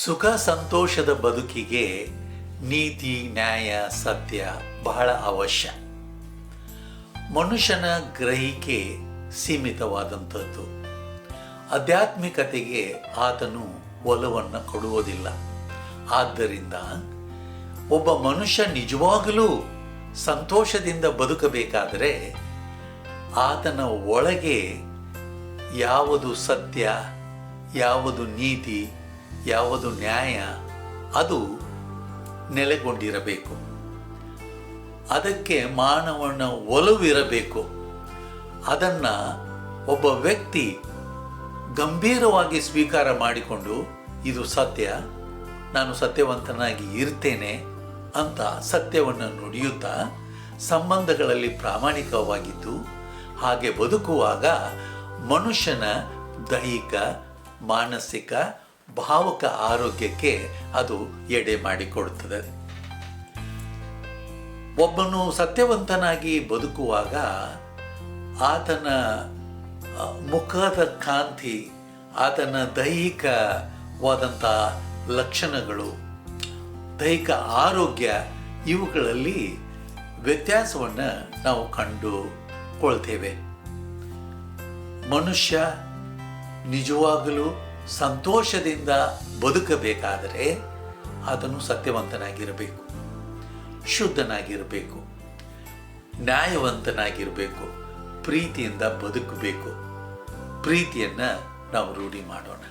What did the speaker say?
ಸುಖ ಸಂತೋಷದ ಬದುಕಿಗೆ ನೀತಿ ನ್ಯಾಯ ಸತ್ಯ ಬಹಳ ಅವಶ್ಯ. ಮನುಷ್ಯನ ಗ್ರಹಿಕೆ ಸೀಮಿತವಾದಂಥದ್ದು. ಆಧ್ಯಾತ್ಮಿಕತೆಗೆ ಆತನು ಒಲವನ್ನು ಕೊಡುವುದಿಲ್ಲ. ಆದ್ದರಿಂದ ಒಬ್ಬ ಮನುಷ್ಯ ನಿಜವಾಗಲೂ ಸಂತೋಷದಿಂದ ಬದುಕಬೇಕಾದರೆ ಆತನ ಒಳಗೆ ಯಾವುದು ಸತ್ಯ, ಯಾವುದು ನೀತಿ, ಯಾವುದು ನ್ಯಾಯ ಅದು ನೆಲೆಗೊಂಡಿರಬೇಕು. ಅದಕ್ಕೆ ಮಾನವನ ಒಲವಿರಬೇಕು. ಅದನ್ನು ಒಬ್ಬ ವ್ಯಕ್ತಿ ಗಂಭೀರವಾಗಿ ಸ್ವೀಕಾರ ಮಾಡಿಕೊಂಡು ಇದು ಸತ್ಯ, ನಾನು ಸತ್ಯವಂತನಾಗಿ ಇರ್ತೇನೆ ಅಂತ ಸತ್ಯವನ್ನು ನುಡಿಯುತ್ತಾ ಸಂಬಂಧಗಳಲ್ಲಿ ಪ್ರಾಮಾಣಿಕವಾಗಿದ್ದು ಹಾಗೆ ಬದುಕುವಾಗ ಮನುಷ್ಯನ ದೈಹಿಕ ಮಾನಸಿಕ ಭಾವಕ ಆರೋಗ್ಯಕ್ಕೆ ಅದು ಎಡೆ ಮಾಡಿಕೊಡುತ್ತದೆ. ಒಬ್ಬನು ಸತ್ಯವಂತನಾಗಿ ಬದುಕುವಾಗ ಆತನ ಮುಖದ ಕಾಂತಿ, ಆತನ ದೈಹಿಕವಾದಂಥ ಲಕ್ಷಣಗಳು, ದೈಹಿಕ ಆರೋಗ್ಯ ಇವುಗಳಲ್ಲಿ ವ್ಯತ್ಯಾಸವನ್ನು ನಾವು ಕಂಡುಕೊಳ್ತೇವೆ. ಮನುಷ್ಯ ನಿಜವಾಗಲೂ ಸಂತೋಷದಿಂದ ಬದುಕಬೇಕಾದರೆ ಅದನ್ನು ಸತ್ಯವಂತನಾಗಿರಬೇಕು, ಶುದ್ಧನಾಗಿರಬೇಕು, ನ್ಯಾಯವಂತನಾಗಿರಬೇಕು, ಪ್ರೀತಿಯಿಂದ ಬದುಕಬೇಕು. ಪ್ರೀತಿಯನ್ನು ನಾವು ರೂಢಿ ಮಾಡೋಣ.